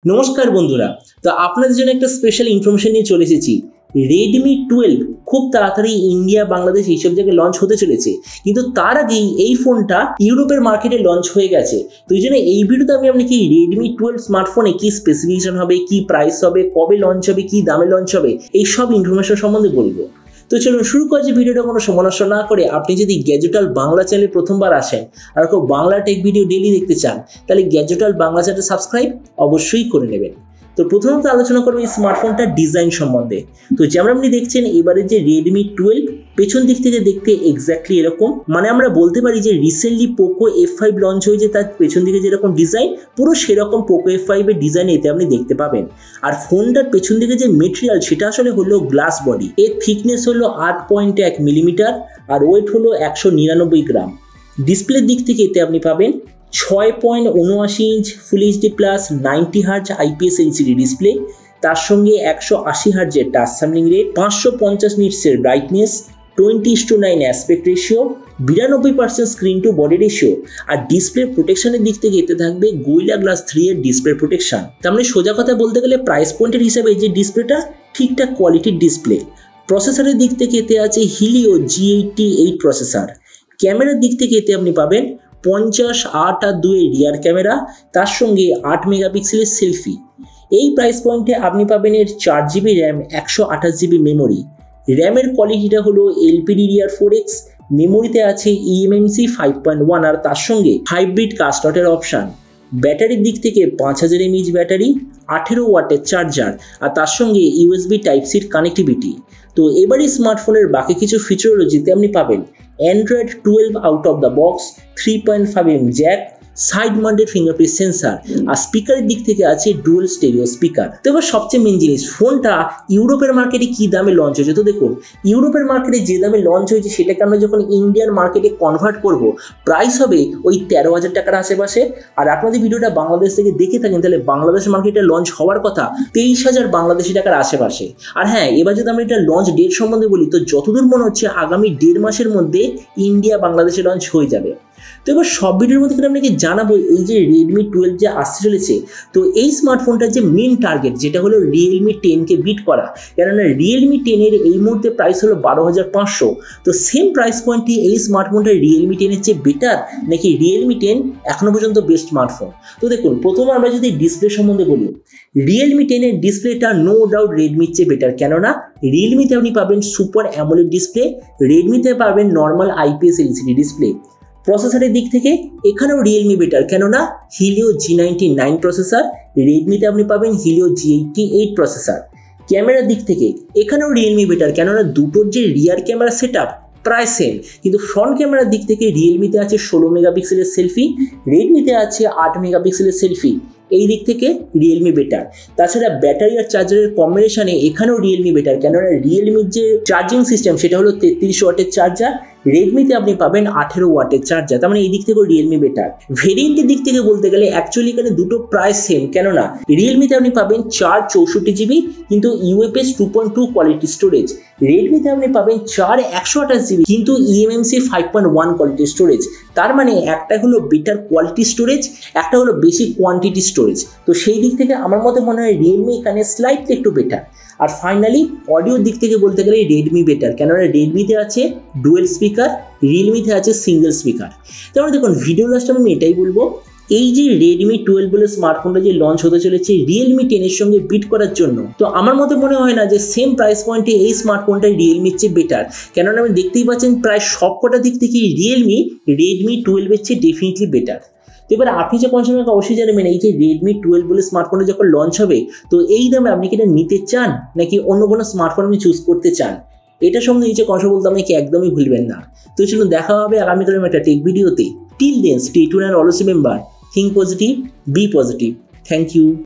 নমস্কার বন্ধুরা, তো আপনাদের জন্য একটা স্পেশাল ইনফরমেশন নিয়ে চলে এসেছি। Redmi 12 খুব তাড়াতাড়ি ইন্ডিয়া, বাংলাদেশ এইসব জায়গায় লঞ্চ হতে চলেছে, কিন্তু তার আগেই এই ফোনটা ইউরোপের মার্কেটে লঞ্চ হয়ে গেছে। তো এই জন্য এই ভিডিওতে আমি আপনাকে Redmi 12 স্মার্টফোনে কি স্পেসিফিকেশন হবে, কি প্রাইস হবে, কবে লঞ্চ হবে, কি দামে লঞ্চ হবে, এই সব ইনফরমেশন সম্বন্ধে বলবো। তো চলুন শুরু করছি ভিডিওটা কোনো সময় নষ্ট না করে। আপনি যদি গ্যাজেটাল বাংলা চ্যানেলে প্রথমবার আসেন আর কেউ বাংলা টেক ভিডিও ডেইলি দেখতে চান, তাহলে গ্যাজেটাল বাংলা চ্যানেল সাবস্ক্রাইব অবশ্যই করে নেবেন। তো প্রথমত আলোচনা করবো এই স্মার্টফোনটার ডিজাইন সম্বন্ধে। তো যেমন আপনি দেখছেন এবারে যে Redmi 12 পেছন দিক থেকে দেখতে এক্স্যাক্টলি এরকম, মানে আমরা বলতে পারি যে রিসেন্টলি পোকো F5 লঞ্চ হয়েছে, তার পেছন দিকে যেরকম ডিজাইন পুরো সেরকম পোকো F5 এর ডিজাইন এতে আপনি দেখতে পাবেন। আর ফোনটার পেছন দিকে যে মেটেরিয়াল সেটা আসলে হলো গ্লাস বডি। এর থিকনেস হলো 8.1 মিলিমিটার আর ওয়েট হলো 199 গ্রাম। ডিসপ্লের দিক থেকে এতে আপনি পাবেন 6.79 inch full HD plus 90 hertz IPS LCD display, তার সঙ্গে 180 হার্জের টাচ স্যাম্পলিং রেট, 550 নিটসের brightness, 20:9 aspect ratio, 92% screen to body ratio. আর ডিসপ্লে প্রোটেকশনের দিক থেকে এতে থাকবে গোরিলা গ্লাস 3 এর ডিসপ্লে প্রোটেকশন। তার মানে সোজা কথা বলতে গেলে প্রাইস পয়েন্টের হিসাবে যে ডিসপ্লেটা ঠিকঠাক কোয়ালিটির ডিসপ্লে। প্রসেসরের দিক থেকে এতে আছে Helio G88 প্রসেসর। ক্যামেরার দিক থেকে এতে আপনি পাবেন 50, 8 আর 2 রিয়ার ক্যামেরা, তার সঙ্গে 8 মেগাপিক্সেলের সেলফি। এই প্রাইস পয়েন্টে আপনি পাবেন এর 4GB র্যাম, 128GB মেমোরি। র্যামের কোয়ালিটিটা হলো LPDDR4X, মেমোরিতে আছে eMMC 5.1 আর তার সঙ্গে হাইব্রিড কাস্টটের অপশান। ব্যাটারির দিক থেকে 5000 mAh ব্যাটারি, 18 ওয়াটের চার্জার আর তার সঙ্গে USB Type-C কানেক্টিভিটি। তো এবারে স্মার্টফোনের বাকি কিছু ফিচারোলজিতে আপনি পাবেন Android 12 out of the box, 3.5mm jack, side mounted fingerprint sensor আর স্পিকারের দিক থেকে আছে ডুয়াল স্টেরিও স্পিকার। তো এবার সবচেয়ে মেন জিনিস, ফোনটা ইউরোপের মার্কেটে কি দামে লঞ্চ হয়েছে। তো দেখুন ইউরোপের মার্কেটে যে দামে লঞ্চ হয়েছে সেটাকে আমরা যখন ইন্ডিয়ান মার্কেটে কনভার্ট করব, প্রাইস হবে ওই 13,000 টাকার আশেপাশে। আর আপনাদের ভিডিওটা বাংলাদেশ থেকে দেখে থাকেন তাহলে বাংলাদেশ মার্কেটে লঞ্চ হওয়ার কথা 23,000 বাংলাদেশি টাকার আশেপাশে। আর হ্যাঁ, এবার যদি আমরা এটা লঞ্চ ডেট সম্বন্ধে বলি, তো যতদূর মনে হচ্ছে আগামী 1.5 মাসের মধ্যে ইন্ডিয়া বাংলাদেশে লঞ্চ হয়ে যাবে। তো এবার সব ভিডিওর মধ্যে আপনাকে জানাবো এই যে Redmi 12 যে আসতে চলেছে, তো এই স্মার্টফোনটার যে মেন টার্গেট যেটা হলো Realme 10কে বিট করা। কেননা Realme 10 এর এই মুহূর্তে প্রাইস হলো 12,500। তো সেম প্রাইস পয়েন্টে এই স্মার্টফোনটা Realme 10 এর চেয়ে বেটার নাকি Realme 10 এখনো পর্যন্ত বেস্ট স্মার্টফোন। তো দেখুন প্রথমে আমরা যদি ডিসপ্লে সম্বন্ধে বলি, Realme 10 এর ডিসপ্লেটা নো ডাউট Redmi-র চেয়ে বেটার। কেননা Realme-তে আপনি পাবেন সুপার অ্যামোলেড ডিসপ্লে, Redmi-তে পাবেন নর্মাল IPS LCD ডিসপ্লে। প্রসেসরের দিক থেকে এখানেও Realme বেটার, কেননা Helio G99 প্রসেসর, Redmi-তে আপনি পাবেন Helio G88 প্রসেসর। ক্যামেরার দিক থেকে এখানেও Realme বেটার, কেননা দুটোর যে রিয়ার ক্যামেরা সেটআপ প্রায় সেম, কিন্তু ফ্রন্ট ক্যামেরার দিক থেকে Realme-তে আছে 16 মেগাপিক্সেলের সেলফি, Redmi-তে আছে 8 মেগাপিক্সেলের সেলফি। এই দিক থেকে Realme বেটার। তাছাড়া ব্যাটারি আর চার্জারের কম্বিনেশনে এখানেও Realme বেটার, কেননা Realme-র যে চার্জিং সিস্টেম সেটা হলো 33 ওয়াটের চার্জার, Redmi-তে আপনি পাবেন 18 ওয়াটের চার্জার। তার মানে এই দিক থেকেও Realme বেটার। ভেরিয়েন্টের দিক থেকে বলতে গেলে অ্যাকচুয়ালি এখানে দুটো প্রায় সেম, কেননা Realme-তে আপনি পাবেন 464GB কিন্তু UFS 2.2 কোয়ালিটি স্টোরেজ, Redmi-তে আপনি পাবেন 128GB কিন্তু eMMC 5.1 কোয়ালিটি স্টোরেজ। তার মানে একটা হলো বেটার কোয়ালিটি স্টোরেজ, একটা হলো বেশি কোয়ান্টিটি স্টোরেজ। তো সেই দিক থেকে আমার মতে মনে হয় Realme এখানে স্লাইটলি একটু বেটার। আর ফাইনালি অডিওর দিক থেকে বলতে গেলে Redmi বেটার, কেননা Redmi-তে আছে ডুয়েল স্পিকার, Realme-তে আছে সিঙ্গেল স্পিকার। তারপরে দেখুন ভিডিও লাস্টে আমি এটাই বলবো, এই যে Redmi 12 বলে স্মার্টফোনটা যে লঞ্চ হতে চলেছে Realme 10 এর সঙ্গে বিট করার জন্য, তো আমার মতে মনে হয় না যে সেম প্রাইস পয়েন্টে এই স্মার্টফোনটা Realme-র চেয়ে বেটার। কেননা আমি দেখতেই পাচ্ছেন প্রায় সবকটা দিক থেকে Redmi 12 এর চেয়ে ডেফিনেটলি বেটার। তো এবার আপনি যে কনসার্নকে অবশ্যই জানবেন এই যে Redmi 12 বলে স্মার্টফোনটা যখন লঞ্চ হবে, তো এই দামে আপনি কি এটা নিতে চান নাকি অন্য কোনো স্মার্টফোন আপনি চুজ করতে চান, এটা সম্বন্ধে নিচে কনসার্ন বলতে আপনি কি একদমই ভুলবেন না। তো চলুন দেখা হবে আগামীকালের একটা টেক ভিডিওতে। Till then stay tuned and always remember, think positive, be positive. Thank you.